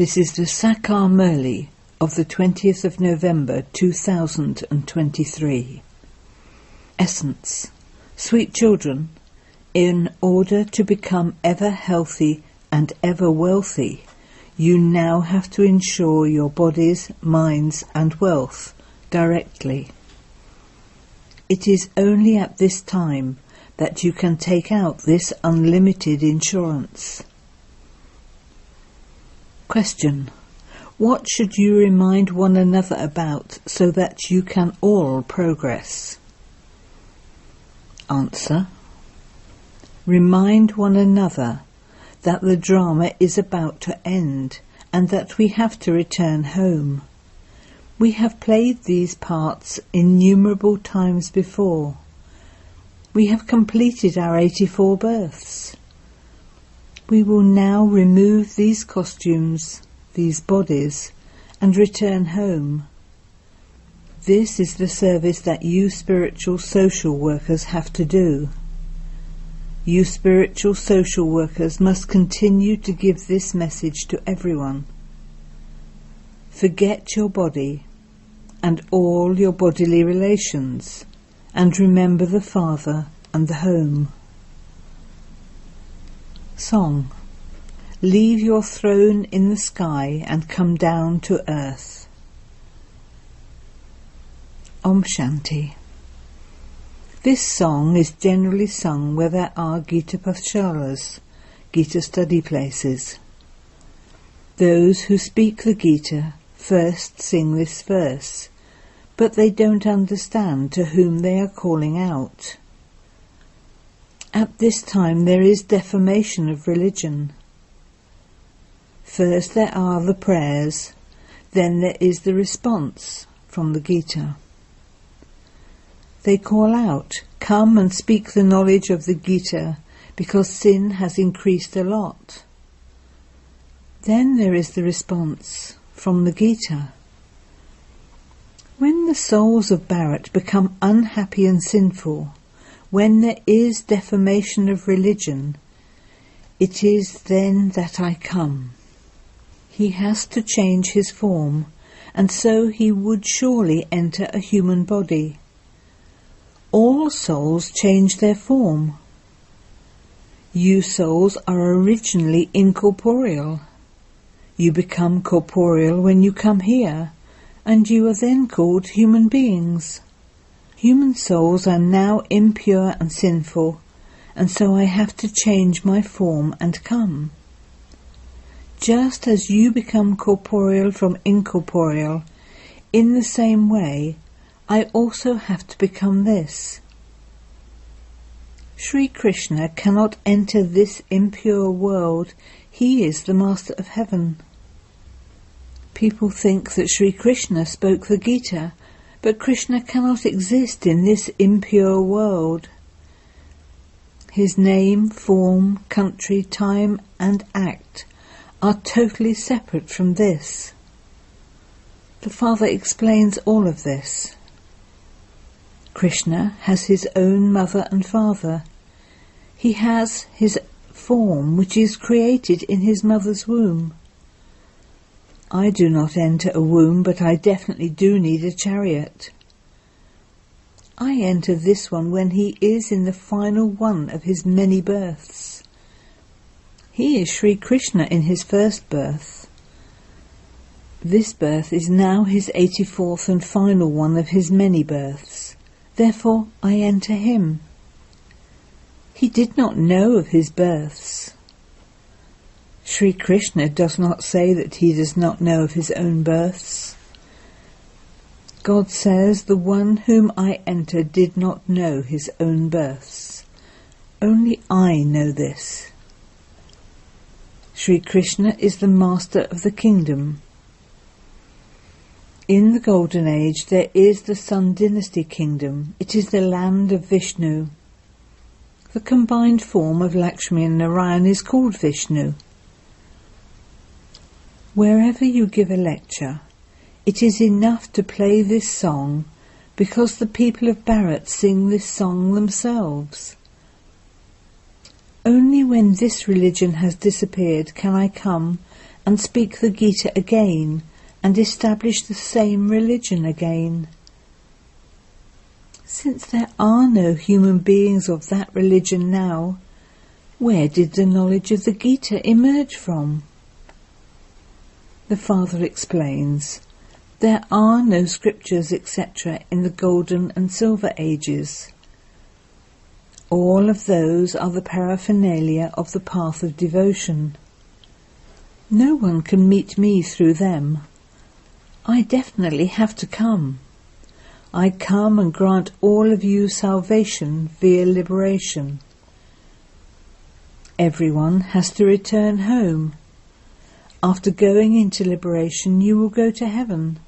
This is the Sakar Murli of the 20th of November 2023. Essence. Sweet children, in order to become ever healthy and ever wealthy, you now have to ensure your bodies, minds and wealth directly. It is only at this time that you can take out this unlimited insurance. Question. What should you remind one another about so that you can all progress? Answer. Remind one another that the drama is about to end and that we have to return home. We have played these parts innumerable times before. We have completed our 84 births. We will now remove these costumes, these bodies, and return home. This is the service that you spiritual social workers have to do. You spiritual social workers must continue to give this message to everyone. Forget your body and all your bodily relations, and remember the Father and the home. Song. Leave your throne in the sky and come down to earth. Om Shanti. This song is generally sung where there are Gita Pathshalas, Gita study places. Those who speak the Gita first sing this verse, but they don't understand to whom they are calling out. At this time there is defamation of religion. First there are the prayers, then there is the response from the Gita. They call out, come and speak the knowledge of the Gita, because sin has increased a lot. Then there is the response from the Gita. When the souls of Bharat become unhappy and sinful, when there is defamation of religion, it is then that I come. He has to change his form, and so he would surely enter a human body. All souls change their form. You souls are originally incorporeal. You become corporeal when you come here, and you are then called human beings. Human souls are now impure and sinful, and so I have to change my form and come. Just as you become corporeal from incorporeal, in the same way, I also have to become this. Sri Krishna cannot enter this impure world. He is the Master of Heaven. People think that Sri Krishna spoke the Gita, but Krishna cannot exist in this impure world. His name, form, country, time and act are totally separate from this. The Father explains all of this. Krishna has his own mother and father. He has his form which is created in his mother's womb. I do not enter a womb, but I definitely do need a chariot. I enter this one when he is in the final one of his many births. He is Sri Krishna in his first birth. This birth is now his 84th and final one of his many births. Therefore I enter him. He did not know of his births. Sri Krishna does not say that he does not know of his own births. God says, the one whom I enter did not know his own births. Only I know this. Sri Krishna is the master of the kingdom. In the Golden Age there is the Sun Dynasty kingdom. It is the land of Vishnu. The combined form of Lakshmi and Narayan is called Vishnu. Wherever you give a lecture, it is enough to play this song because the people of Bharat sing this song themselves. Only when this religion has disappeared can I come and speak the Gita again and establish the same religion again. Since there are no human beings of that religion now, where did the knowledge of the Gita emerge from? The Father explains, there are no scriptures, etc. in the Golden and Silver Ages. All of those are the paraphernalia of the path of devotion. No one can meet me through them. I definitely have to come. I come and grant all of you salvation via liberation. Everyone has to return home. After going into liberation, you will go to heaven.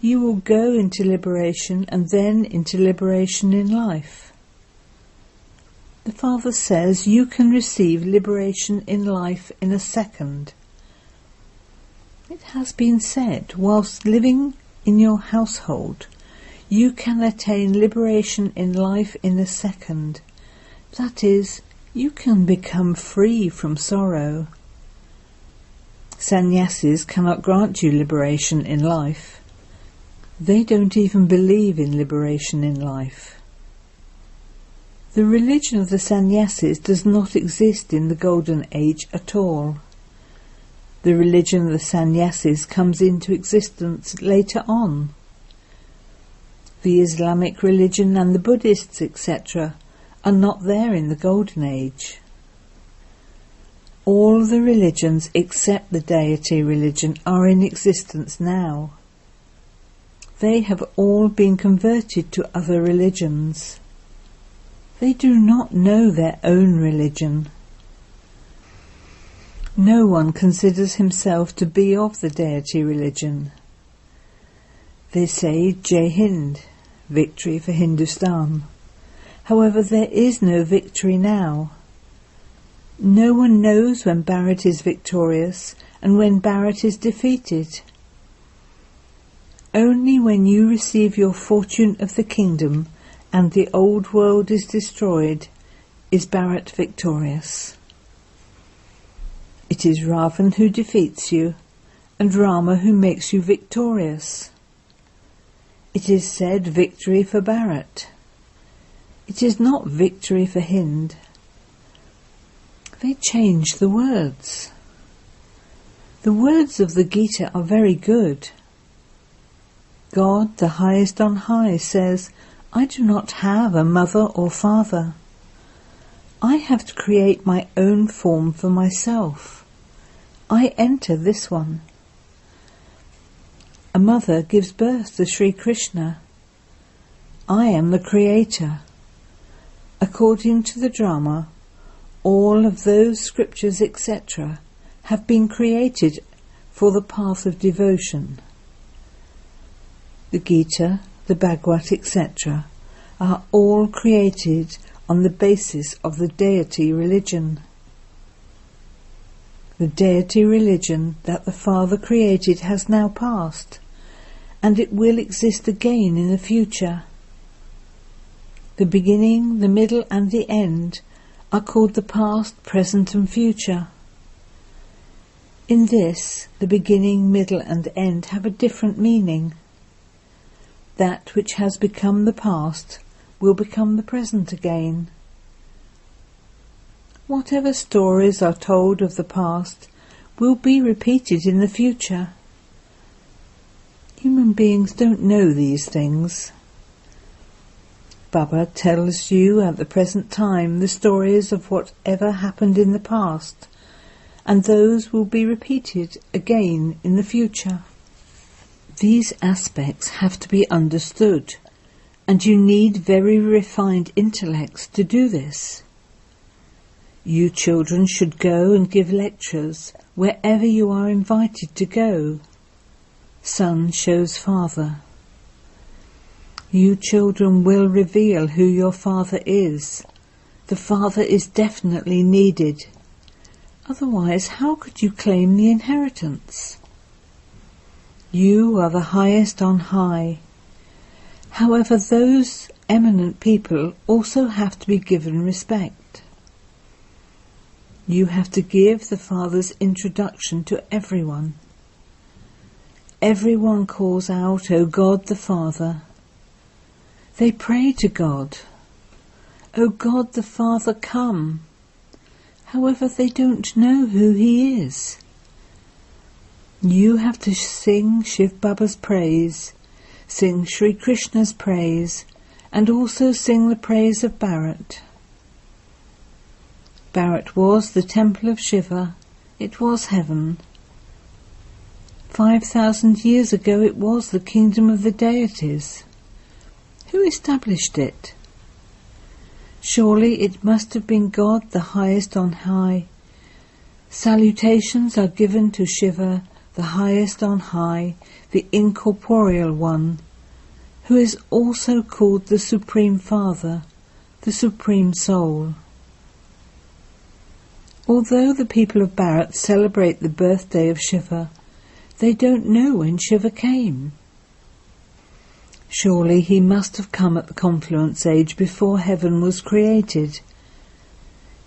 You will go into liberation and then into liberation in life. The Father says you can receive liberation in life in a second. It has been said, whilst living in your household, you can attain liberation in life in a second. That is, you can become free from sorrow. Sannyasis cannot grant you liberation in life. They don't even believe in liberation in life. The religion of the sannyasis does not exist in the Golden Age at all. The religion of the sannyasis comes into existence later on. The Islamic religion and the Buddhists, etc., are not there in the Golden Age. All the religions except the deity religion are in existence now. They have all been converted to other religions. They do not know their own religion. No one considers himself to be of the deity religion. They say Jai Hind, victory for Hindustan. However, there is no victory now. No one knows when Bharat is victorious and when Bharat is defeated. Only when you receive your fortune of the kingdom and the old world is destroyed is Bharat victorious. It is Ravan who defeats you and Rama who makes you victorious. It is said victory for Bharat. It is not victory for Hind. They change the words. The words of the Gita are very good. God, the highest on high, says, I do not have a mother or father. I have to create my own form for myself. I enter this one. A mother gives birth to Sri Krishna. I am the creator. According to the drama, all of those scriptures, etc., have been created for the path of devotion. The Gita, the Bhagavad, etc., are all created on the basis of the deity religion. The deity religion that the Father created has now passed, and it will exist again in the future. The beginning, the middle and the end are called the past, present and future. In this, the beginning, middle and end have a different meaning. That which has become the past will become the present again. Whatever stories are told of the past will be repeated in the future. Human beings don't know these things. Baba tells you at the present time the stories of whatever happened in the past, and those will be repeated again in the future. These aspects have to be understood, and you need very refined intellects to do this. You children should go and give lectures wherever you are invited to go. Son shows father. You children will reveal who your father is. The father is definitely needed. Otherwise, how could you claim the inheritance? You are the highest on high. However, those eminent people also have to be given respect. You have to give the Father's introduction to everyone. Everyone calls out, "O God the Father." They pray to God, "O God the Father, come." However, they don't know who He is. You have to sing Shiv Baba's praise, sing Sri Krishna's praise, and also sing the praise of Bharat. Bharat was the temple of Shiva. It was heaven. 5,000 years ago it was the kingdom of the deities. Who established it? Surely it must have been God, the highest on high. Salutations are given to Shiva, the highest on high, the incorporeal one, who is also called the Supreme Father, the Supreme Soul. Although the people of Bharat celebrate the birthday of Shiva, they don't know when Shiva came. Surely he must have come at the confluence age before heaven was created.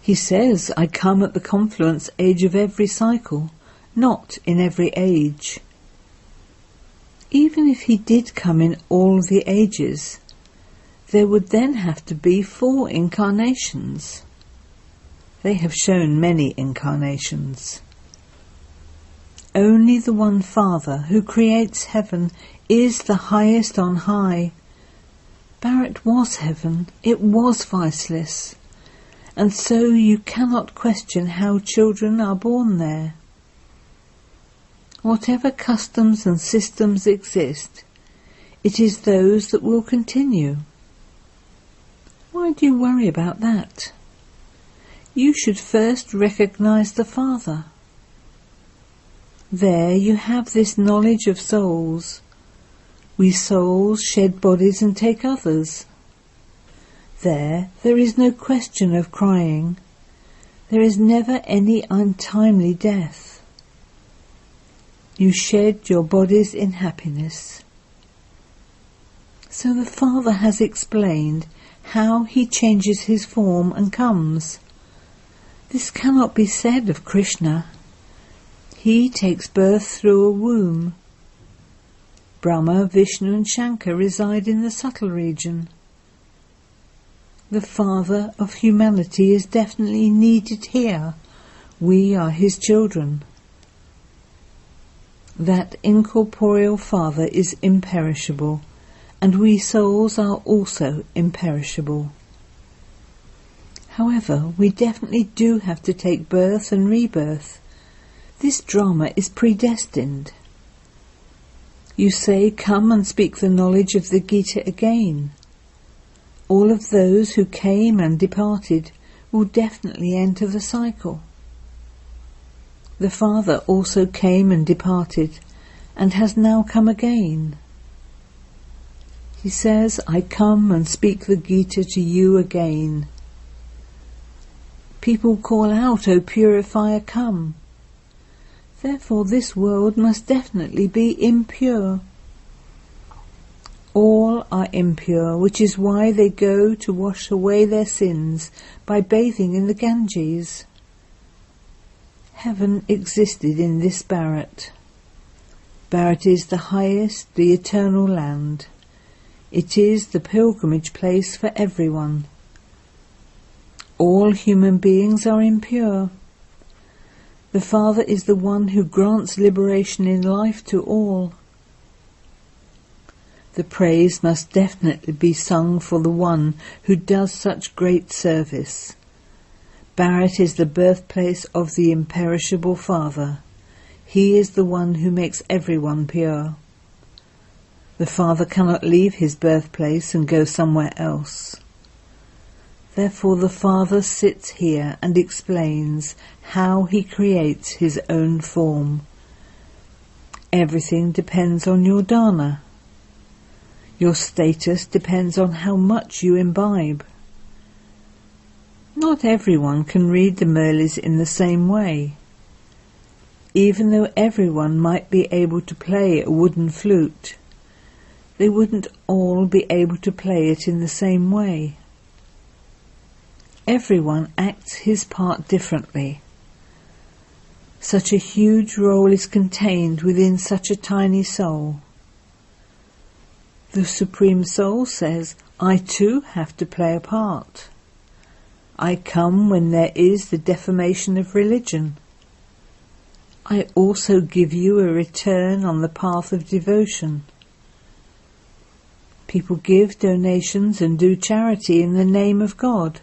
He says, "I come at the confluence age of every cycle, not in every age." Even if he did come in all the ages, there would then have to be 4 incarnations. They have shown many incarnations. Only the one Father who creates heaven is the highest on high. Bharat was heaven, it was viceless, and so you cannot question how children are born there. Whatever customs and systems exist, it is those that will continue. Why do you worry about that? You should first recognize the Father. There you have this knowledge of souls. We souls shed bodies and take others. There is no question of crying. There is never any untimely death. You shed your bodies in happiness. So the Father has explained how he changes his form and comes. This cannot be said of Krishna. He takes birth through a womb. Brahma, Vishnu and Shankar reside in the subtle region. The Father of humanity is definitely needed here. We are his children. That incorporeal Father is imperishable, and we souls are also imperishable. However, we definitely do have to take birth and rebirth. This drama is predestined. You say, "Come and speak the knowledge of the Gita again." All of those who came and departed will definitely enter the cycle. The Father also came and departed, and has now come again. He says, "I come and speak the Gita to you again." People call out, "O purifier, come." Therefore this world must definitely be impure. All are impure, which is why they go to wash away their sins by bathing in the Ganges. Heaven existed in this Bharat. Bharat is the highest, the eternal land. It is the pilgrimage place for everyone. All human beings are impure. The Father is the one who grants liberation in life to all. The praise must definitely be sung for the one who does such great service. Bharat is the birthplace of the imperishable Father. He is the one who makes everyone pure. The Father cannot leave his birthplace and go somewhere else. Therefore the Father sits here and explains how he creates his own form. Everything depends on your dana. Your status depends on how much you imbibe. Not everyone can read the Murlis in the same way. Even though everyone might be able to play a wooden flute, they wouldn't all be able to play it in the same way. Everyone acts his part differently. Such a huge role is contained within such a tiny soul. The Supreme Soul says, I too have to play a part. I come when there is the defamation of religion. I also give you a return on the path of devotion. People give donations and do charity in the name of God,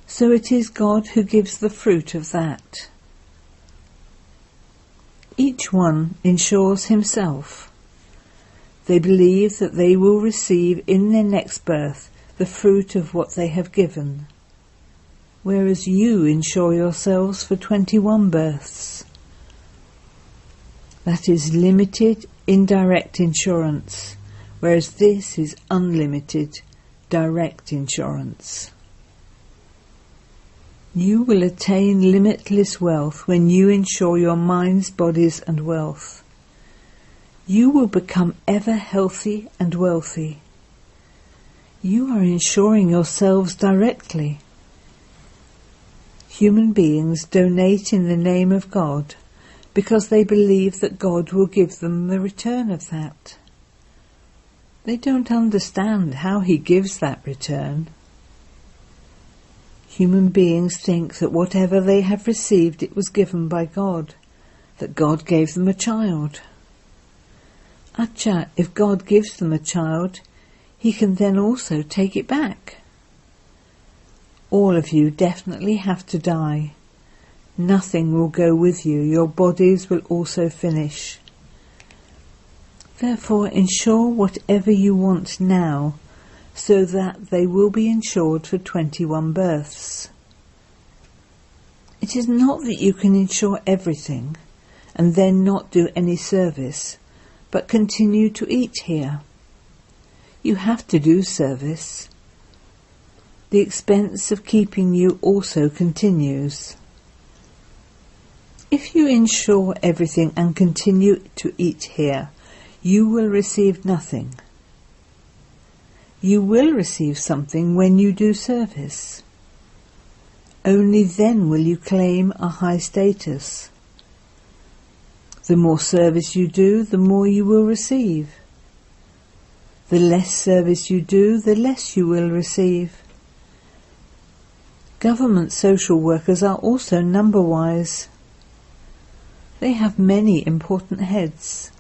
so it is God who gives the fruit of that. Each one ensures himself. They believe that they will receive in their next birth the fruit of what they have given, whereas you insure yourselves for 21 births. That is limited, indirect insurance, whereas this is unlimited, direct insurance. You will attain limitless wealth when you insure your minds, bodies and wealth. You will become ever healthy and wealthy. You are insuring yourselves directly. Human beings donate in the name of God because they believe that God will give them the return of that. They don't understand how He gives that return. Human beings think that whatever they have received, it was given by God, that God gave them a child. Acha, if God gives them a child, He can then also take it back. All of you definitely have to die. Nothing will go with you. Your bodies will also finish. Therefore, insure whatever you want now, so that they will be insured for 21 births. It is not that you can insure everything and then not do any service, but continue to eat here. You have to do service. The expense of keeping you also continues. If you insure everything and continue to eat here, you will receive nothing. You will receive something when you do service. Only then will you claim a high status. The more service you do, the more you will receive. The less service you do, the less you will receive. Government social workers are also number-wise. They have many important heads.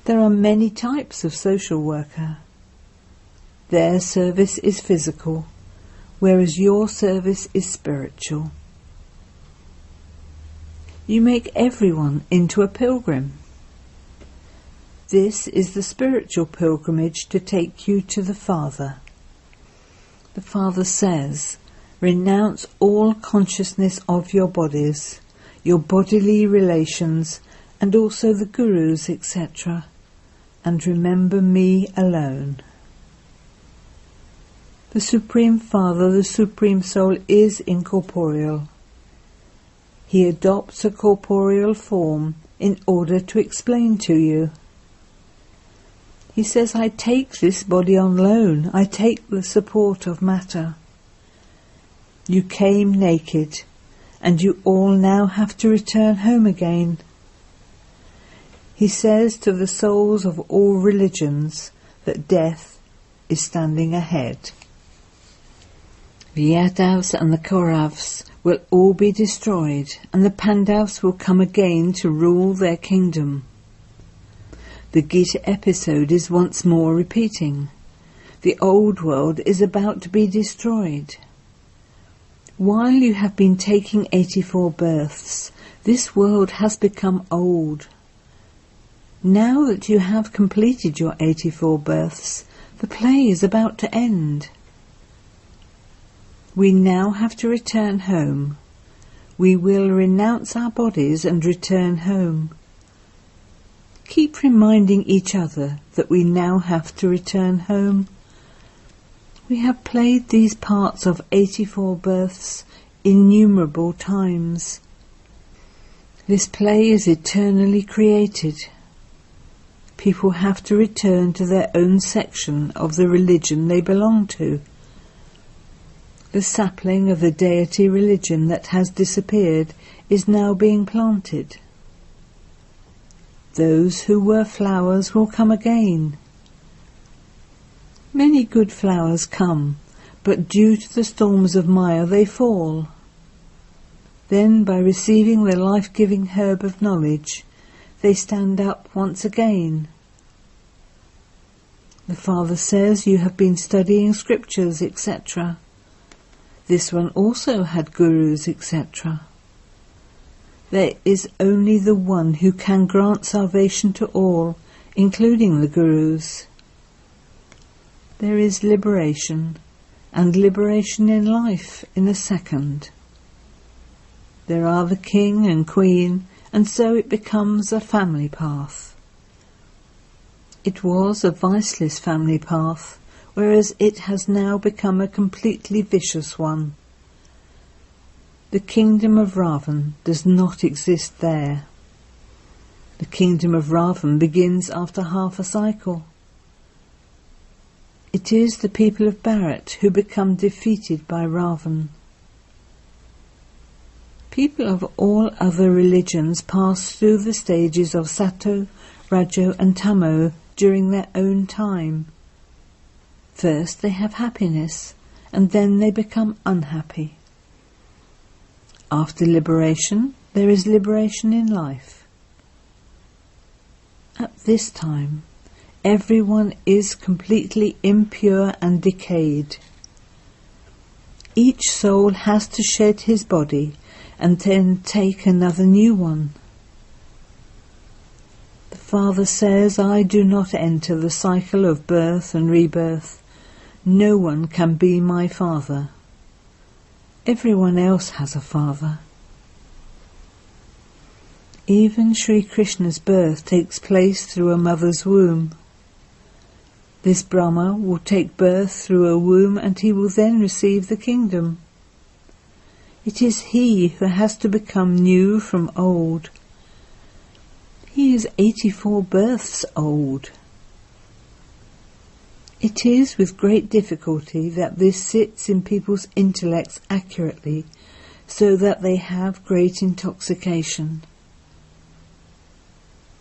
There are many types of social worker. Their service is physical, whereas your service is spiritual. You make everyone into a pilgrim. This is the spiritual pilgrimage to take you to the Father. The Father says, renounce all consciousness of your bodies, your bodily relations, and also the gurus, etc., and remember me alone. The Supreme Father, the Supreme Soul, is incorporeal. He adopts a corporeal form in order to explain to you. He says, I take this body on loan. I take the support of matter. You came naked, and you all now have to return home again. He says to the souls of all religions that death is standing ahead. The Yadavs and the Kauravas will all be destroyed, and the Pandavas will come again to rule their kingdom. The Gita episode is once more repeating. The old world is about to be destroyed. While you have been taking 84 births, this world has become old. Now that you have completed your 84 births, the play is about to end. We now have to return home. We will renounce our bodies and return home. Keep reminding each other that we now have to return home. We have played these parts of 84 births innumerable times. This play is eternally created. People have to return to their own section of the religion they belong to. The sapling of the deity religion that has disappeared is now being planted. Those who were flowers will come again. Many good flowers come, but due to the storms of Maya they fall. Then, by receiving the life-giving herb of knowledge, they stand up once again. The Father says you have been studying scriptures, etc. This one also had gurus, etc. There is only the one who can grant salvation to all, including the gurus. There is liberation, and liberation in life in a second. There are the king and queen, and so it becomes a family path. It was a viceless family path, whereas it has now become a completely vicious one. The kingdom of Ravan does not exist there. The kingdom of Ravan begins after half a cycle. It is the people of Bharat who become defeated by Ravan. People of all other religions pass through the stages of Sato, Rajo and Tamo during their own time. First they have happiness, and then they become unhappy. After liberation, there is liberation in life. At this time, everyone is completely impure and decayed. Each soul has to shed his body and then take another new one. The Father says, I do not enter the cycle of birth and rebirth. No one can be my father. Everyone else has a father. Even Sri Krishna's birth takes place through a mother's womb. This Brahma will take birth through a womb, and he will then receive the kingdom. It is he who has to become new from old. He is 84 births old. It is with great difficulty that this sits in people's intellects accurately, so that they have great intoxication.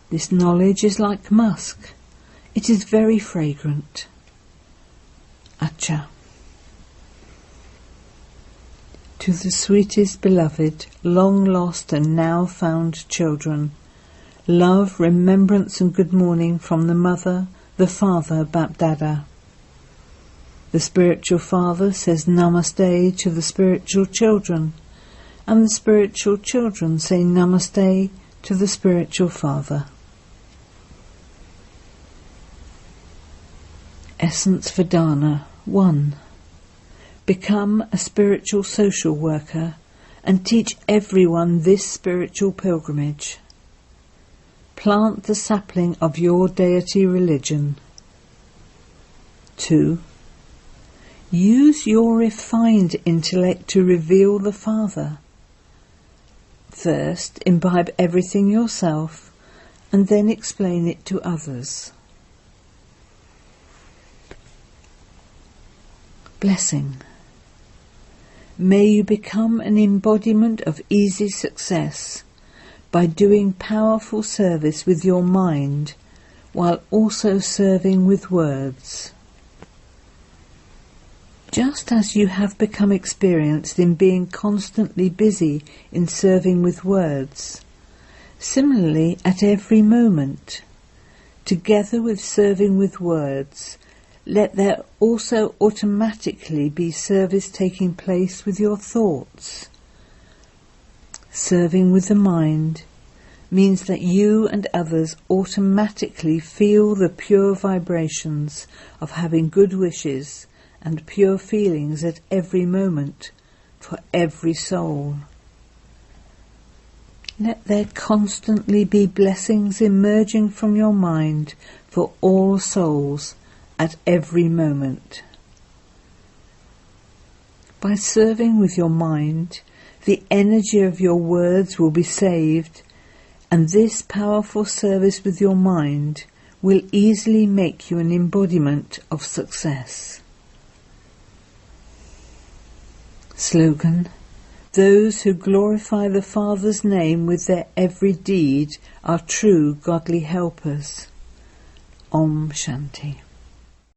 This knowledge is like musk. It is very fragrant. Acha. To the sweetest beloved, long lost and now found children, love, remembrance and good morning from the Mother, the Father, Bapdada. The spiritual father says Namaste to the spiritual children, and the spiritual children say Namaste to the spiritual father. Essence for Dana 1. Become a spiritual social worker and teach everyone this spiritual pilgrimage. Plant the sapling of your deity religion. 2. Use your refined intellect to reveal the Father. First, imbibe everything yourself, and then explain it to others. Blessing. May you become an embodiment of easy success by doing powerful service with your mind while also serving with words. Just as you have become experienced in being constantly busy in serving with words, similarly at every moment, together with serving with words, let there also automatically be service taking place with your thoughts. Serving with the mind means that you and others automatically feel the pure vibrations of having good wishes and pure feelings at every moment for every soul. Let there constantly be blessings emerging from your mind for all souls at every moment. By serving with your mind, the energy of your words will be saved, and this powerful service with your mind will easily make you an embodiment of success. Slogan: those who glorify the Father's name with their every deed are true godly helpers. Om Shanti.